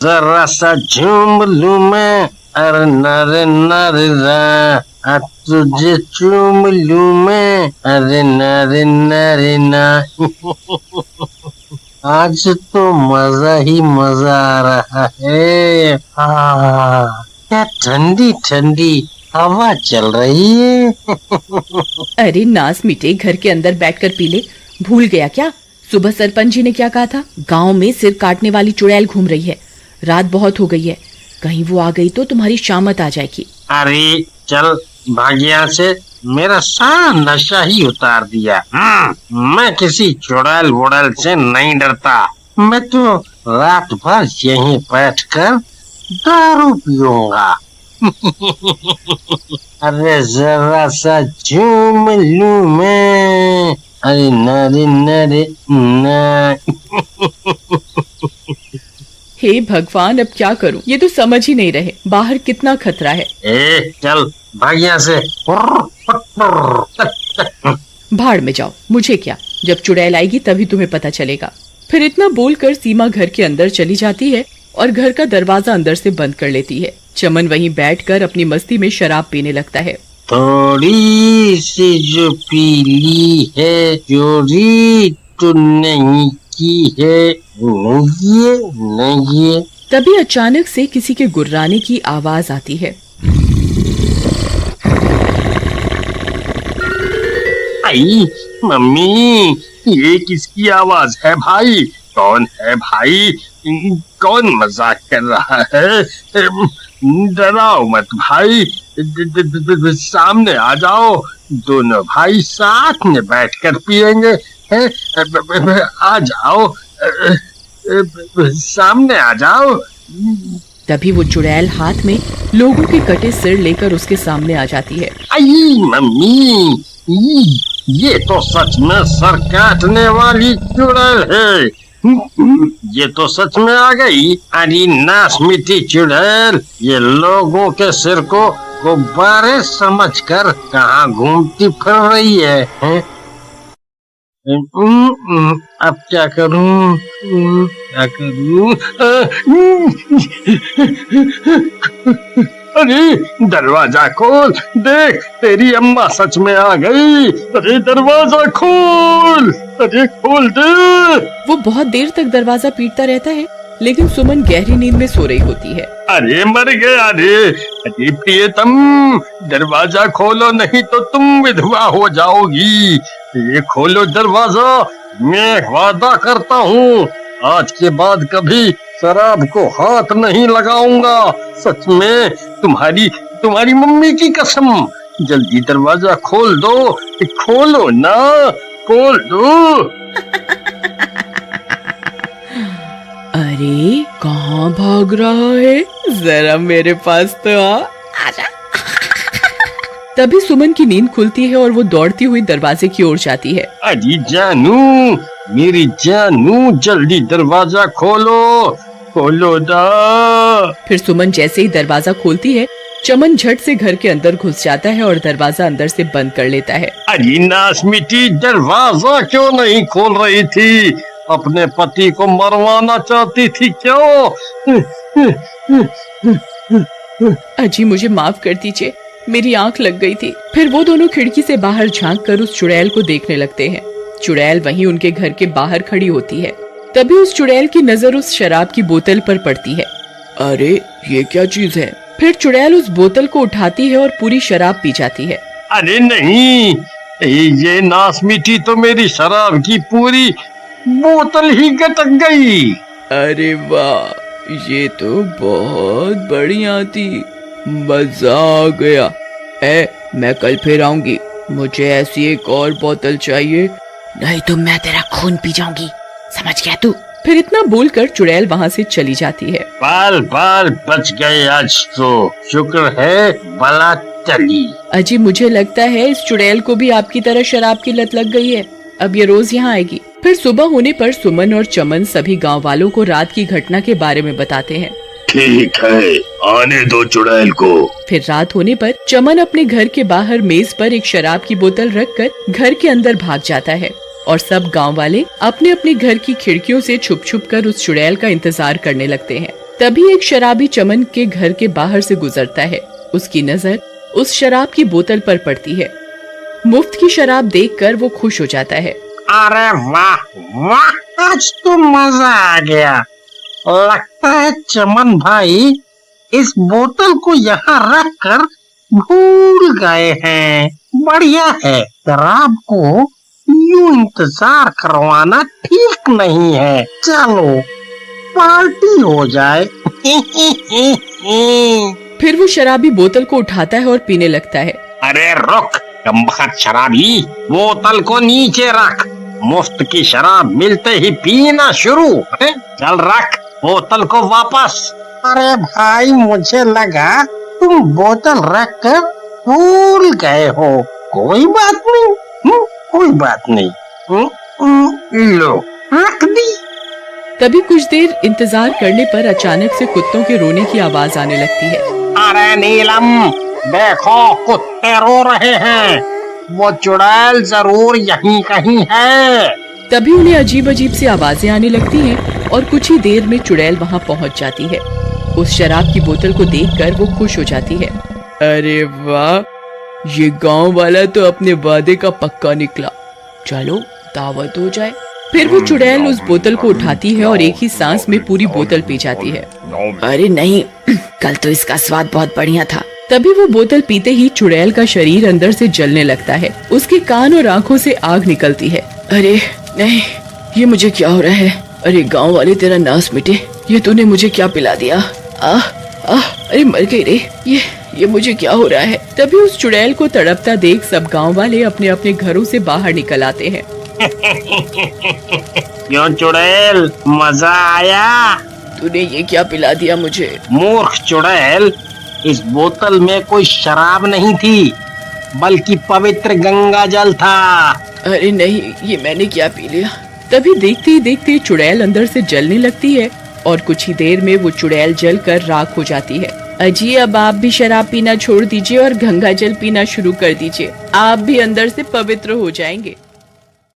जरा सा झूम लूं मैं, अरे नारे नारे रा, तुझे चूम लूं मैं, अरे नारे नारे ना। आज तो मजा ही मजा आ रहा है। क्या ठंडी ठंडी हवा चल रही है। अरे नास मीठे, घर के अंदर बैठकर पी ले। भूल गया क्या सुबह सरपंच जी ने क्या कहा था? गांव में सिर काटने वाली चुड़ैल घूम रही है। रात बहुत हो गई है, कहीं वो आ गई तो तुम्हारी शामत आ जाएगी। अरे चल भाग यहाँ से, मेरा सारा नशा ही उतार दिया। मैं किसी चुड़ैल वुड़ैल से नहीं डरता। मैं तो रात भर यहीं बैठकर दारू पीऊंगा। अरे जरा सा झूम लूं मैं, अरे नरे नरे ना। हे भगवान, अब क्या करूं? ये तो समझ ही नहीं रहे बाहर कितना खतरा है। चल भाग यहाँ से। भाड़ में जाओ, मुझे क्या, जब चुड़ैल आएगी तभी तुम्हें पता चलेगा। फिर इतना बोलकर सीमा घर के अंदर चली जाती है और घर का दरवाजा अंदर से बंद कर लेती है। चमन वहीं बैठकर अपनी मस्ती में शराब पीने लगता है। थोड़ी सी जो पीली है, चोरी तो नहीं की है, नहीं। तभी अचानक से किसी के गुर्राने की आवाज आती है। आई मम्मी, ये किसकी आवाज है भाई? कौन है भाई? कौन मजाक कर रहा है? डराओ मत भाई, सामने आ जाओ, दोनों भाई साथ में बैठकर पिएंगे। आ जाओ, सामने आ जाओ। तभी वो चुड़ैल हाथ में लोगों के कटे सिर लेकर उसके सामने आ जाती है। आई मम्मी, ये तो सच में सर काटने वाली चुड़ैल है। ये तो सच में आ गई। अरे नास मिट्टी चुड़ैल, ये लोगों के सिर को गुब्बारे समझकर कहाँ घूमती फिर रही है? अब क्या करूं? अरे दरवाजा खोल, देख तेरी अम्मा सच में आ गई। अरे दरवाजा खोल, अरे खोल दे। वो बहुत देर तक दरवाजा पीटता रहता है, लेकिन सुमन गहरी नींद में सो रही होती है। अरे मर गया रे। अरे प्रियतम, दरवाजा खोलो नहीं तो तुम विधवा हो जाओगी। ये खोलो दरवाजा, मैं वादा करता हूँ आज के बाद कभी शराब को हाथ नहीं लगाऊंगा। सच में, तुम्हारी मम्मी की कसम। जल्दी दरवाजा खोल दो, खोलो ना, खोल दो। अरे कहाँ भाग रहा है? जरा मेरे पास तो आजा। तभी सुमन की नींद खुलती है और वो दौड़ती हुई दरवाजे की ओर जाती है। अजी जानू, मेरी जानू, जल्दी दरवाजा खोलो, खोलो दा। फिर सुमन जैसे ही दरवाजा खोलती है, चमन झट से घर के अंदर घुस जाता है और दरवाजा अंदर से बंद कर लेता है। अरे नास मिट्टी, दरवाजा क्यों नहीं खोल रही थी? अपने पति को मरवाना चाहती थी क्यों? अजी मुझे माफ कर दीजिए, मेरी आंख लग गई थी। फिर वो दोनों खिड़की से बाहर झांक कर उस चुड़ैल को देखने लगते हैं। चुड़ैल वहीं उनके घर के बाहर खड़ी होती है। तभी उस चुड़ैल की नजर उस शराब की बोतल पर पड़ती है। अरे ये क्या चीज है? फिर चुड़ैल उस बोतल को उठाती है और पूरी शराब पी जाती है। अरे नहीं, ये नास मिट्टी तो मेरी शराब की पूरी बोतल ही गटक गई। अरे वाह, ये तो बहुत बढ़िया थी, मजा आ गया। मैं कल फिर आऊंगी, मुझे ऐसी एक और बोतल चाहिए, नहीं तो मैं तेरा खून पी जाऊंगी, समझ गया तू? फिर इतना बोलकर चुड़ैल वहाँ से चली जाती है। बाल बाल बच गए आज तो, शुक्र है बला टली। अजी मुझे लगता है इस चुड़ैल को भी आपकी तरह शराब की लत लग गई है, अब ये रोज यहाँ आएगी। फिर सुबह होने पर सुमन और चमन सभी गांव वालों को रात की घटना के बारे में बताते हैं। ठीक है, आने दो चुड़ैल को। फिर रात होने पर चमन अपने घर के बाहर मेज पर एक शराब की बोतल रखकर घर के अंदर भाग जाता है और सब गांव वाले अपने अपने घर की खिड़कियों से छुप छुप कर उस चुड़ैल का इंतजार करने लगते हैं। तभी एक शराबी चमन के घर के बाहर से गुजरता है। उसकी नजर उस शराब की बोतल पर पड़ती है। मुफ्त की शराब देखकर वो खुश हो जाता है। अरे वाह वाह, आज तो मजा आ गया। लगता है चमन भाई इस बोतल को यहाँ रख कर भूल गए हैं। बढ़िया है, शराब को यूं इंतजार करवाना ठीक नहीं है। चलो पार्टी हो जाए। फिर वो शराबी बोतल को उठाता है और पीने लगता है। अरे रुक कमबख्त शराबी, बोतल को नीचे रख। मुफ्त की शराब मिलते ही पीना शुरू है? चल रख बोतल को वापस। अरे भाई मुझे लगा तुम बोतल रख कर भूल गए हो। कोई बात नहीं, कोई बात नहीं। लो रख दी। तभी कुछ देर इंतजार करने पर अचानक से कुत्तों के रोने की आवाज आने लगती है। अरे नीलम, देखो कुत्ते रो रहे हैं। वो चुड़ैल जरूर यहीं कहीं है। तभी उन्हें अजीब अजीब सी आवाजें आने लगती हैं और कुछ ही देर में चुड़ैल वहाँ पहुँच जाती है। उस शराब की बोतल को देखकर वो खुश हो जाती है। अरे वाह, ये गांव वाला तो अपने वादे का पक्का निकला। चलो दावत हो जाए। फिर वो चुड़ैल उस बोतल को उठाती है और एक ही सांस में पूरी बोतल पी जाती है। अरे नहीं, कल तो इसका स्वाद बहुत बढ़िया था। तभी वो बोतल पीते ही चुड़ैल का शरीर अंदर से जलने लगता है। उसके कान और आंखों से आग निकलती है। अरे नहीं, ये मुझे क्या हो रहा है? अरे गांव वाले तेरा नाश मिटे, ये तूने मुझे क्या पिला दिया? अरे मर गई रे, ये मुझे क्या हो रहा है? तभी उस चुड़ैल को तड़पता देख सब गांव वाले अपने अपने घरों से बाहर निकल आते हैं। क्यों चुड़ैल, मजा आया? तूने ये क्या पिला दिया मुझे? मूर्ख चुड़ैल, इस बोतल में कोई शराब नहीं थी बल्कि पवित्र गंगा जल था। अरे नहीं, ये मैंने क्या पी लिया? तभी देखते ही देखते चुड़ैल अंदर से जलने लगती है और कुछ ही देर में वो चुड़ैल जलकर राख हो जाती है। अजी अब आप भी शराब पीना छोड़ दीजिए और गंगा जल पीना शुरू कर दीजिए। आप भी अंदर से पवित्र हो जाएंगे।